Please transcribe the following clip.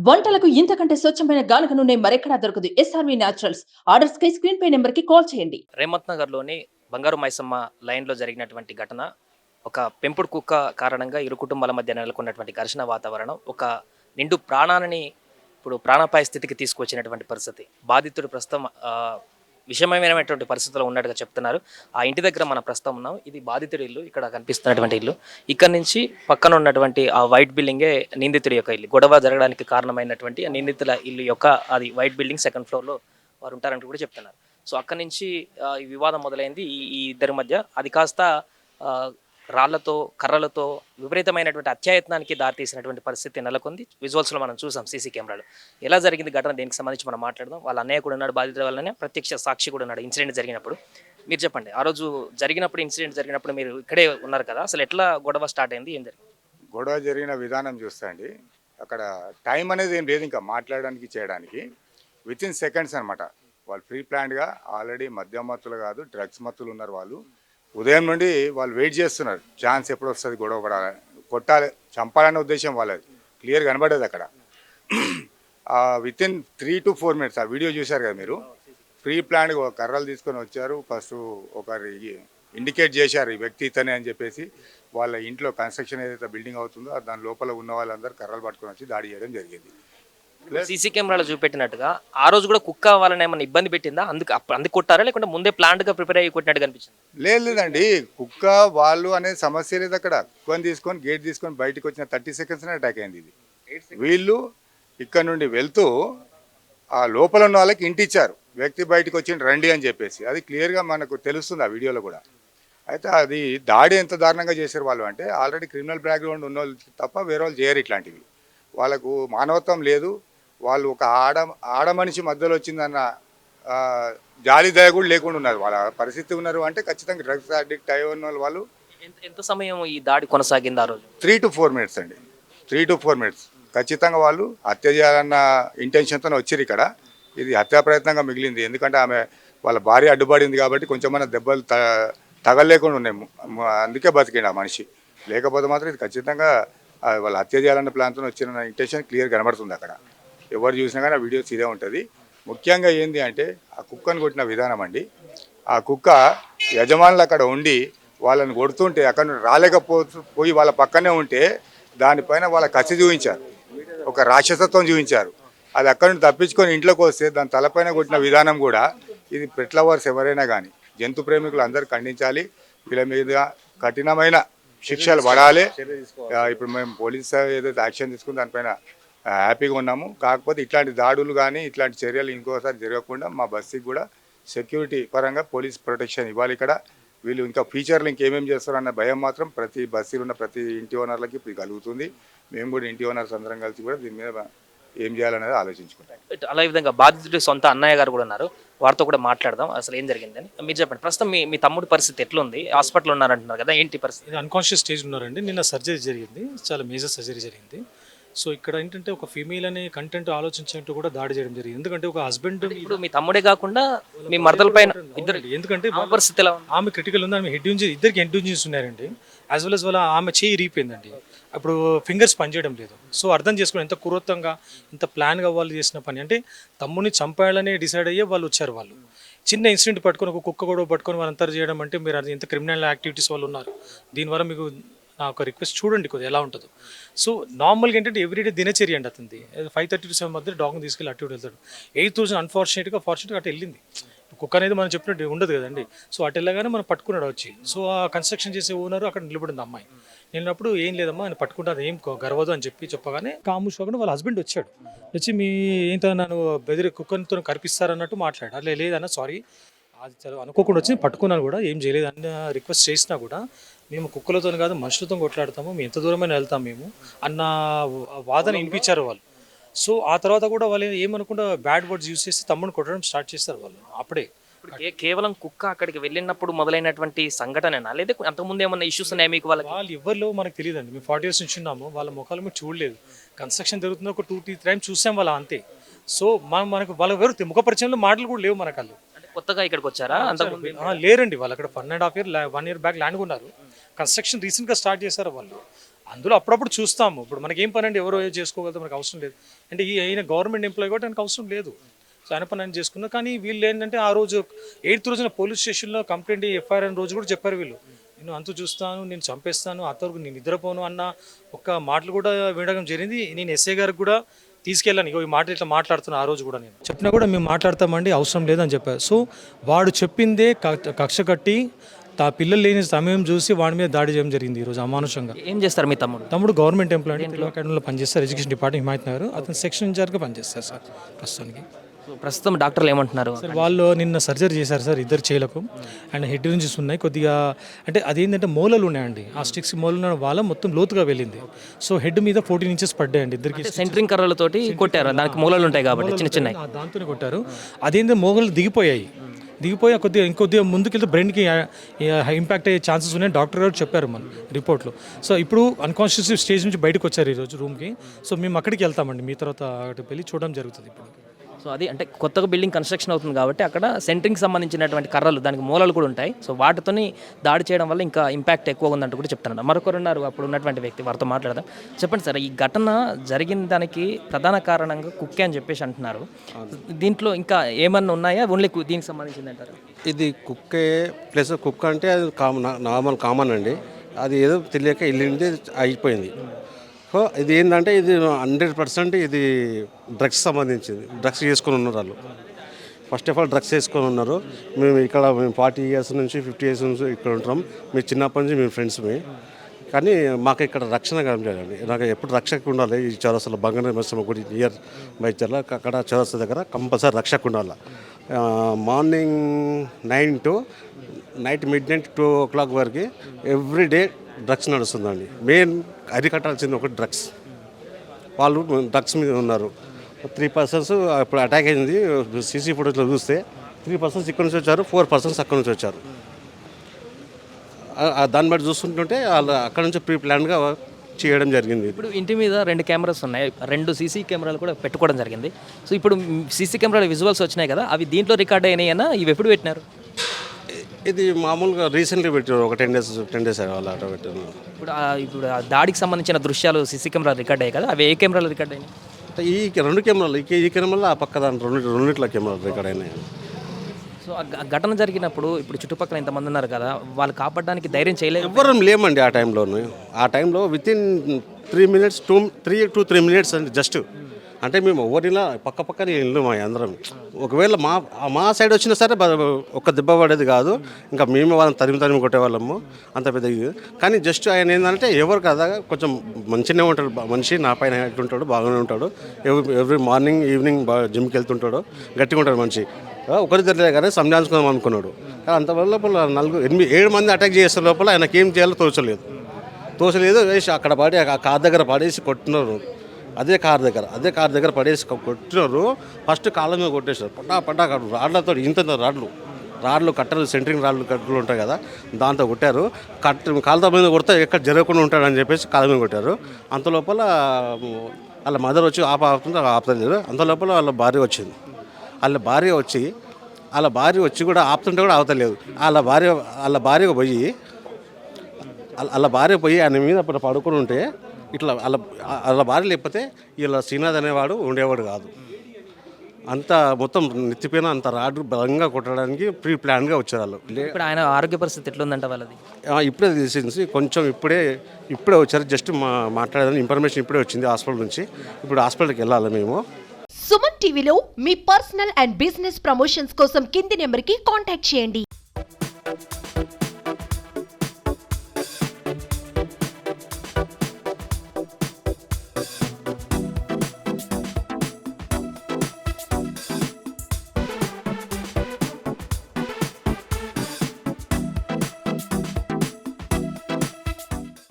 వంటలకు ఇంతకంటే స్వచ్ఛమైన గానుగ నూనె మరెక్కడా దొరకదు. SRV naturals. ఆర్డర్స్‌కై స్క్రీన్ పై నంబర్‌కి కాల్ చేయండి. రేమత్ నగర్‌లోని బంగారు మైసమ్మ లైన్‌లో జరిగినటువంటి ఘటన, ఒక పెంపుడు కుక్క కారణంగా ఇరు కుటుంబాల మధ్య నెలకొన్నటువంటి ఘర్షణ వాతావరణం, ఒక నిండు ప్రాణాలని ఇప్పుడు ప్రాణాపాయ స్థితికి తీసుకొచ్చినటువంటి పరిస్థితి. బాధితుడు ప్రస్తుతం విషమమైనటువంటి పరిస్థితిలో ఉన్నట్టుగా చెప్తున్నారు. ఆ ఇంటి దగ్గర మనం ప్రస్తుతం ఉన్నాం. ఇది బాధితుడి ఇల్లు. ఇక్కడ కనిపిస్తున్నటువంటి ఇల్లు. ఇక్కడి నుంచి పక్కన ఉన్నటువంటి ఆ వైట్ బిల్డింగే నిందితుడి యొక్క ఇల్లు. గొడవ జరగడానికి కారణమైనటువంటి ఆ నిందితుల ఇల్లు యొక్క అది వైట్ బిల్డింగ్ సెకండ్ ఫ్లోర్‌లో వారు ఉంటారంటూ కూడా చెప్తున్నారు. సో అక్కడి నుంచి ఈ వివాదం మొదలైంది ఈ ఇద్దరి మధ్య. అది కాస్త రాళ్లతో, కర్రలతో విపరీతమైనటువంటి అత్యాయత్నానికి దారితీసినటువంటి పరిస్థితి నెలకొంది. విజువల్స్‌లో మనం చూసాం సీసీ కెమెరాలో. ఎలా జరిగింది ఘటన, దేనికి సంబంధించి మనం మాట్లాడదాం. వాళ్ళ అన్నయ్య కూడా ఉన్నాడు, బాధితుల వల్లనే ప్రత్యక్ష సాక్షి కూడా ఉన్నాడు ఇన్సిడెంట్ జరిగినప్పుడు. మీరు చెప్పండి, ఆ రోజు జరిగినప్పుడు, ఇన్సిడెంట్ జరిగినప్పుడు మీరు ఇక్కడే ఉన్నారు కదా, అసలు ఎట్లా గొడవ స్టార్ట్ అయింది, ఏం జరిగింది? గొడవ జరిగిన విధానం చూస్తే అండి, అక్కడ టైం అనేది ఏం లేదు ఇంకా మాట్లాడడానికి చేయడానికి. వితిన్ సెకండ్స్ అనమాట. వాళ్ళు ప్రీ ప్లాన్డ్గా ఆల్రెడీ మద్యం మత్తులు కాదు, డ్రగ్స్ మత్తులు ఉన్నారు వాళ్ళు. ఉదయం నుండి వాళ్ళు వెయిట్ చేస్తున్నారు, ఛాన్స్ ఎప్పుడు వస్తుంది గొడవ పడాలి, కొట్టాలి, చంపాలనే ఉద్దేశం వాళ్ళది క్లియర్ కనబడేది అక్కడ. వితిన్ 3 to 4 minutes ఆ వీడియో చూశారు కదా మీరు. ప్రీ ప్లాన్డ్గా కర్రలు తీసుకొని వచ్చారు. ఫస్ట్ ఒకరి ఇండికేట్ చేశారు ఈ వ్యక్తి ఇతనే అని చెప్పేసి. వాళ్ళ ఇంట్లో కన్స్ట్రక్షన్ ఏదైతే బిల్డింగ్ అవుతుందో దాని లోపల ఉన్న వాళ్ళందరూ కర్రలు పట్టుకొని వచ్చి దాడి చేయడం జరిగింది. సీసీ కెమెరాలో చూపెట్టినట్టుగా ఆ రోజు కూడా కుక్క వాళ్ళని ఏమైనా ఇబ్బంది పెట్టిందా? అందుకు కొట్టారా, లేకుంటే ముందే ప్లాన్డ్గా ప్రిపేర్ అయ్యి కొట్టినట్టు కనిపించింది? లేదండి, కుక్క వాళ్ళు అనేది సమస్య లేదు అక్కడ. కుక్కని తీసుకొని గేట్ తీసుకొని బయటకు వచ్చిన 30 seconds అటాక్ అయింది ఇది. వీళ్ళు ఇక్కడ నుండి వెళ్తూ ఆ లోపల ఉన్న వాళ్ళకి ఇంటి ఇచ్చారు, వ్యక్తి బయటకు వచ్చి రండి అని చెప్పేసి. అది క్లియర్గా మనకు తెలుస్తుంది ఆ వీడియోలో కూడా. అయితే అది దాడి ఎంత దారుణంగా చేశారు వాళ్ళు అంటే, ఆల్రెడీ క్రిమినల్ బ్యాక్గ్రౌండ్ ఉన్న వాళ్ళు తప్ప వేరే వాళ్ళు చేయరు ఇట్లాంటివి. వాళ్ళకు మానవత్వం లేదు. వాళ్ళు ఒక ఆడ మనిషి మధ్యలో వచ్చిందన్న జాలి దయ కూడా లేకుండా ఉన్నారు. వాళ్ళ పరిస్థితి ఉన్నారు అంటే ఖచ్చితంగా డ్రగ్స్ అడిక్ట్ అయి ఉన్న వాళ్ళు. ఎంత సమయం ఈ దాడి కొనసాగింది ఆ రోజు? 3 to 4 minutes అండి. 3 to 4 minutes ఖచ్చితంగా వాళ్ళు హత్య చేయాలన్న ఇంటెన్షన్తో వచ్చారు ఇక్కడ. ఇది హత్యా ప్రయత్నంగా మిగిలింది. ఎందుకంటే ఆమె వాళ్ళ భార్య అడ్డుపడింది కాబట్టి కొంచెమన్నా దెబ్బలు తగలేకుండా ఉన్నాయి. అందుకే బతికిండు ఆ మనిషి. లేకపోతే మాత్రం ఇది ఖచ్చితంగా వాళ్ళు హత్య చేయాలన్న ప్లాన్తో వచ్చిన ఇంటెన్షన్ క్లియర్ కనబడుతుంది అక్కడ. ఎవరు చూసినా కానీ ఆ వీడియోస్ ఇదే ఉంటుంది. ముఖ్యంగా ఏంది అంటే ఆ కుక్కను కొట్టిన విధానం అండి. ఆ కుక్క యజమానులు అక్కడ ఉండి వాళ్ళని కొడుతుంటే అక్కడ నుండి రాలేకపోయి వాళ్ళ పక్కనే ఉంటే దానిపైన వాళ్ళ కసి చూపించారు, ఒక రాక్షసత్వం చూపించారు. అది అక్కడ నుండి తప్పించుకొని ఇంట్లోకి వస్తే దాని తలపైన కొట్టిన విధానం కూడా ఇది పెట్ లవర్స్ ఎవరైనా కానీ, జంతు ప్రేమికులు అందరూ ఖండించాలి. వీళ్ళ మీద కఠినమైన శిక్షలు పడాలి. ఇప్పుడు మేము పోలీస్ ఏదైతే యాక్షన్ తీసుకుని దానిపైన హ్యాపీగా ఉన్నాము. కాకపోతే ఇట్లాంటి దాడులు కానీ ఇట్లాంటి చర్యలు ఇంకోసారి జరగకుండా మా బస్సుకి కూడా సెక్యూరిటీ పరంగా పోలీస్ ప్రొటెక్షన్ ఇవ్వాలి. ఇక్కడ వీళ్ళు ఇంకా ఫ్యూచర్లు ఇంకేమేమి చేస్తారన్న భయం మాత్రం ప్రతి బస్సులో ఉన్న ప్రతి ఇంటి ఓనర్లకి ఇప్పుడు కలుగుతుంది. మేము కూడా ఇంటి ఓనర్స్ అందరం కలిసి కూడా దీని మీద ఏం చేయాలనేది ఆలోచించుకుంటాం. అలా విధంగా బాధితుడి సొంత అన్నయ్య గారు కూడా ఉన్నారు, వారితో కూడా మాట్లాడదాం అసలు ఏం జరిగిందని. మీరు చెప్పండి, ప్రస్తుతం మీ తమ్ముడి పరిస్థితి ఎట్లుంది? హాస్పిటల్ ఉన్నారంటున్నారు కదా, ఏంటి పరిస్థితి? అన్కాన్షియస్ స్టేజ్ ఉన్నారండి. నిన్న సర్జరీ జరిగింది, చాలా మేజర్ సర్జరీ జరిగింది. సో ఇక్కడ ఏంటంటే ఒక ఫీమేల్ అనే కంటెంట్ ఆలోచించినట్టు కూడా దాడి చేయడం జరిగింది. ఎందుకంటే ఒక హస్బెండ్, ఇప్పుడు మీ తమ్ముడే కాకుండా మీ మరదల పైన ఇద్దరు, ఎందుకంటే పరిస్థితి ఎలా ఉంది? ఆమె క్రిటికల్ ఉంది, ఆమె హెడ్ ఇంజరీ, ఇద్దరికి హెడ్ ఇంజరీస్ ఉన్నారండి. యాజ్ వెల్ as వాళ్ళ ఆమె చేయి ఇరిగిపోయిందండి. అప్పుడు ఫింగర్స్ పనిచేయడం లేదు. సో అర్థం చేసుకోండి ఎంత క్రూరంగా, ఎంత ప్లాన్గా వాళ్ళు చేసిన పని. అంటే తమ్ముని చంపాలని డిసైడ్ అయ్యే వాళ్ళు వచ్చారు. వాళ్ళు చిన్న ఇన్సిడెంట్ పట్టుకొని ఒక కుక్క గొడవ పట్టుకొని వాళ్ళు అంతా చేయడం అంటే మీరు అది ఎంత క్రిమినల్ యాక్టివిటీస్ వాళ్ళు ఉన్నారు. దీనివల్ల మీకు నా ఒక రిక్వెస్ట్, చూడండి కొద్దిగా ఎలా ఉంటుందో. సో నార్మల్గా ఏంటంటే ఎవ్రీడే దినచర్య అండి అతనిది. 5:30 to 7 మధ్య డాగ్ని తీసుకెళ్ళి అటు వెళ్తాడు. 8,000 అన్ఫార్చునేట్గా అటు వెళ్ళింది. కుక్క అనేది మనం చెప్పినట్టు ఉండదు కదండి. సో అటు వెళ్ళగానే మనం పట్టుకున్నాడు వచ్చి. సో ఆ కన్స్ట్రక్షన్ చేసే ఓనర్ అక్కడ నిలబడింది అమ్మాయి. నిన్నప్పుడు ఏం లేదమ్మా ఆయన పట్టుకుంటే ఏం గర్వదు అని చెప్పగానే కాముషోగానే వాళ్ళ హస్బెండ్ వచ్చాడు. వచ్చి మీ ఏంటో నన్ను బెదిరి కుక్కతో కనిపిస్తారన్నట్టు మాట్లాడారు. లేదన్నా సారీ, అది చదువు అనుకోకుండా వచ్చి పట్టుకున్నాను కూడా, ఏం చేయలేదు అన్న రిక్వెస్ట్ చేసినా కూడా మేము కుక్కలతో కాదు మనుషులతో కొట్లాడతాము, మేము ఎంత దూరమైనా వెళ్తాం మేము అన్న వాదన వినిపించారు వాళ్ళు. సో ఆ తర్వాత కూడా వాళ్ళు ఏమనుకుంటా బ్యాడ్ వర్డ్స్ యూస్ చేసి తమ్ముని కొట్టడం స్టార్ట్ చేస్తారు వాళ్ళు అప్పుడే. కేవలం కుక్క అక్కడికి వెళ్ళినప్పుడు మొదలైనటువంటి సంఘటన, లేదా అంతకుముందు ఏమన్నా ఇష్యూస్ ఉన్నాయా మీకు? వాళ్ళు ఎవరిలో మనకు తెలియదండి. మేము 40 years నుంచి ఉన్నాము, వాళ్ళ ముఖాలు మేము చూడలేదు. కన్స్ట్రక్షన్ జరుగుతుంది, ఒక 2-3 times చూసాం వాళ్ళ అంతే. సో మనకు వాళ్ళ ఎవరు ముఖ పరిచయంలో మాటలు కూడా లేవు మనకు. వాళ్ళు కొత్తగా ఇక్కడికి వచ్చారా? లేరండి, వాళ్ళు అక్కడ 1.5 year 1 year బ్యాక్ ల్యాండ్ ఉన్నారు. కన్స్ట్రక్షన్ రీసెంట్గా స్టార్ట్ చేశారు వాళ్ళు. అందులో అప్పుడప్పుడు చూస్తాము. ఇప్పుడు మనకి ఏం పని అండి, ఎవరో చేసుకోగలుగుతాం, మనకు అవసరం లేదు. అంటే ఈయన గవర్నమెంట్ ఎంప్లాయీ కూడా ఆయనకు అవసరం లేదు, సో ఆయన పని ఆయన చేసుకున్నా. కానీ వీళ్ళు ఏంటంటే ఆ రోజు 8th రోజున పోలీస్ స్టేషన్లో కంప్లైంట్ ఎఫ్ఐఆర్ అని రోజు కూడా చెప్పారు వీళ్ళు, నేను అంతు చూస్తాను, నేను చంపేస్తాను, అంతవరకు నేను నిద్రపోను అన్న ఒక మాటలు కూడా వినడం జరిగింది. నేను ఎస్ఐ గారికి కూడా తీసుకెళ్ళాను, ఇగో ఈ మాట ఇట్లా మాట్లాడుతున్నా. ఆ రోజు కూడా నేను చెప్పినా కూడా మేము మాట్లాడతామండి, అవసరం లేదని చెప్పారు. సో వాడు చెప్పిందే కక్ష కట్టి పిల్లలు లేని సమయం చూసి వాడి మీద దాడి చేయడం జరిగింది ఈరోజు అమానుషంగా. ఏం చేస్తారు మీ తమ్ముడు? తమ్ముడు గవర్నమెంట్ ఎంప్లాయీ అండి, పిల్లల అకాడమీలో పనిచేస్తారు, ఎడ్యుకేషన్ డిపార్ట్మెంట్ హిమాయత్ నగర్. అతను సెక్షన్ ఇన్ఛార్జ్గా పనిచేస్తారు సార్ ప్రస్తుతానికి. సో ప్రస్తుతం డాక్టర్లు ఏమంటున్నారు? సార్ వాళ్ళు నిన్న సర్జరీ చేశారు సార్ ఇద్దరు చేలకు, అండ్ హెడ్ నుంచి ఉన్నాయి కొద్దిగా. అంటే అదేంటంటే మూలలు ఉన్నాయండి, ఆ స్టిక్స్ మూలలు ఉన్న వాళ్ళ మొత్తం లోతుగా వెళ్ళింది. సో హెడ్ మీద 14 inches పడ్డాయండి ఇద్దరికి. సెంటరింగ్ కర్రలతోటి కొట్టారు, దానికి మూలలు ఉంటాయి కాబట్టి చిన్న చిన్న. దాంతోనే కొట్టారు. అదేంటంటే మోగలు దిగిపోయి కొద్దిగా ఇంకొద్దిగా ముందుకెళ్తే బ్రెయిన్కి ఇంపాక్ట్ అయ్యే ఛాన్సెస్ ఉన్నాయని డాక్టర్ గారు చెప్పారు మన రిపోర్ట్లో. సో ఇప్పుడు అన్కాన్షియస్ స్టేజ్ నుంచి బయటకు వచ్చారు ఈరోజు రూమ్కి. సో మేము అక్కడికి వెళ్తామండి, మీ తర్వాత అక్కడికి వెళ్ళి చూడడం జరుగుతుంది ఇప్పుడు. సో అది అంటే కొత్తగా బిల్డింగ్ కన్స్ట్రక్షన్ అవుతుంది కాబట్టి అక్కడ సెంటరింగ్ సంబంధించినటువంటి కర్రలు, దానికి మూలలు కూడా ఉంటాయి. సో వాటితోని దాడి చేయడం వల్ల ఇంకా ఇంపాక్ట్ ఎక్కువ ఉందంటూ కూడా చెప్తున్నారు. మరొకరు ఉన్నారు అప్పుడు ఉన్నటువంటి వ్యక్తి, వారితో మాట్లాడదాం. చెప్పండి సార్, ఈ ఘటన జరిగిన దానికి ప్రధాన కారణంగా కుక్కే అని చెప్పేసి అంటున్నారు. దీంట్లో ఇంకా ఏమన్నా ఉన్నాయా, ఓన్లీ దీనికి సంబంధించింది అంటారు? ఇది కుక్కే ప్లస్ కుక్క అంటే అది నార్మల్ కామన్ అండి. అది ఏదో తెలియక వెళ్ళింది అయిపోయింది. సో ఇది ఏంటంటే ఇది 100% ఇది డ్రగ్స్ సంబంధించింది. డ్రగ్స్ చేసుకొని ఉన్నారు వాళ్ళు. ఫస్ట్ ఆఫ్ ఆల్ డ్రగ్స్ చేసుకొని ఉన్నారు. మేము 40 years నుంచి 50 years నుంచి ఇక్కడ ఉంటున్నాం. మేము చిన్నప్పటి నుంచి మేము ఫ్రెండ్స్మే. కానీ మాకు ఇక్కడ రక్షణ కనిపించాలండి. నాకు ఎప్పుడు రక్షకు ఉండాలి. ఈ చౌరస్తాలో బంగారు నరసింహ గుడి నియర్ బైచర్ల అక్కడ చౌరస్తా దగ్గర కంపల్సరీ రక్షకు ఉండాలి. Morning 9 to night midnight 2 o'clock వరకు ఎవ్రీడే డ్రగ్స్ నడుస్తుందండి. మెయిన్ అరికట్టాల్సింది ఒకటి డ్రగ్స్. వాళ్ళు డ్రగ్స్ మీద ఉన్నారు. 3 persons ఇప్పుడు అటాక్ అయింది. సీసీ ఫుటేజ్లో చూస్తే 3 persons ఇక్కడ నుంచి వచ్చారు, 4 persons అక్కడ నుంచి వచ్చారు. దాన్ని బట్టి చూస్తుంటుంటే వాళ్ళు అక్కడ నుంచి ప్రీ ప్లాన్గా చేయడం జరిగింది. ఇప్పుడు ఇంటి మీద 2 కెమెరాస్ ఉన్నాయి, 2 సీసీ కెమెరాలు కూడా పెట్టుకోవడం జరిగింది. సో ఇప్పుడు సీసీ కెమెరాల విజువల్స్ వచ్చినాయి కదా, అవి దీంట్లో రికార్డ్ అయినాయన్నా, ఇవి ఎప్పుడు పెట్టినారు? ఇది మామూలుగా రీసెంట్లీ పెట్టారు, ఒక 10 days వాళ్ళు అట్లా పెట్టారు. ఇప్పుడు ఆ దాడికి సంబంధించిన దృశ్యాలు సీసీ కెమెరాలు రికార్డ్ అయ్యాయి కదా, అవి ఏ కెమెరాలు రికార్డ్ అయినాయి? ఈ 2 కెమెరాలు, ఈ కెమెరాలో ఆ పక్క దాని రెండిట్ల కెమెరాలు రికార్డ్ అయినాయి. సో ఆ ఘటన జరిగినప్పుడు ఇప్పుడు చుట్టుపక్కల ఇంతమంది ఉన్నారు కదా, వాళ్ళు కాపాడడానికి ధైర్యం చేయలేదు? ఎవ్వరూ లేమండి ఆ టైంలోనే. ఆ టైంలో వితిన్ 3 minutes 3 to 3 minutes అండి జస్ట్. అంటే మేము ఎవరిలా పక్కనే ఇల్లు మా అందరం. ఒకవేళ మా సైడ్ వచ్చినా సరే ఒక దెబ్బ పడేది కాదు, ఇంకా మేము వాళ్ళని తరిమి కొట్టేవాళ్ళము, అంత పెద్ద ఇది. కానీ జస్ట్ ఆయన ఏంటంటే ఎవరు కదా కొంచెం మంచిగానే ఉంటాడు మనిషి, నా పైన ఎట్లుంటాడు బాగానే ఉంటాడు. ఎవ్రీ మార్నింగ్ ఈవినింగ్ బాగా జిమ్కి వెళ్తుంటాడు, గట్టిగా ఉంటాడు మనిషి. ఒకరి తెలియదు కానీ సంజాయించుకుందాం అనుకున్నాడు. కానీ అంతవల్ల లోపల 7 మంది అటాక్ చేసే లోపల ఆయనకి ఏం చేయాలో తోచలేదు. వేసి అక్కడ పడి ఆ కార్ దగ్గర పడేసి కొట్టినారు. అదే కార్ దగ్గర పడేసి కొట్టినారు. ఫస్ట్ కాళ్ళ మీద కొట్టేశారు, పడ్డా రాడ్లతో, ఇంత రాడ్లు కట్టలు, సెంటరింగ్ కట్టలు ఉంటాయి కదా, దాంతో కొట్టారు. కాళ్ళ మీద కొడితే ఎక్కడ జరగకుండా ఉంటాడని చెప్పేసి కాళ్ళ మీద కొట్టారు. అంత లోపల వాళ్ళ మదర్ వచ్చి ఆపుతుంది. అంత లోపల వాళ్ళ భార్య వచ్చింది. వాళ్ళ భార్య వచ్చి కూడా ఆపుతుంటే కూడా ఆపుతలేదు. వాళ్ళ భార్య పోయి ఆయన మీద అప్పుడు పడుకొని ఉంటే ఇట్లా వాళ్ళ భార్య లేకపోతే ఇలా శ్రీనాథ్ అనేవాడు ఉండేవాడు కాదు. అంత మొత్తం నెత్తిపోయిన అంత రాడ్ బలంగా కొట్టడానికి ప్రీ ప్లాన్గా వచ్చారు వాళ్ళు. ఇప్పుడు ఆయన ఆరోగ్య పరిస్థితి ఎట్లుందంట వాళ్ళది? ఇప్పుడే తెలిసింది కొంచెం, ఇప్పుడే వచ్చారు. జస్ట్ మాట్లాడేదాన్ని ఇన్ఫర్మేషన్ ఇప్పుడే వచ్చింది హాస్పిటల్ నుంచి. ఇప్పుడు హాస్పిటల్కి వెళ్ళాలి మేము. సుమన్ టీవీలో మీ పర్సనల్ అండ్ బిజినెస్ ప్రమోషన్స్ కోసం కింది నెంబర్కి కాంటాక్ట్ చేయండి.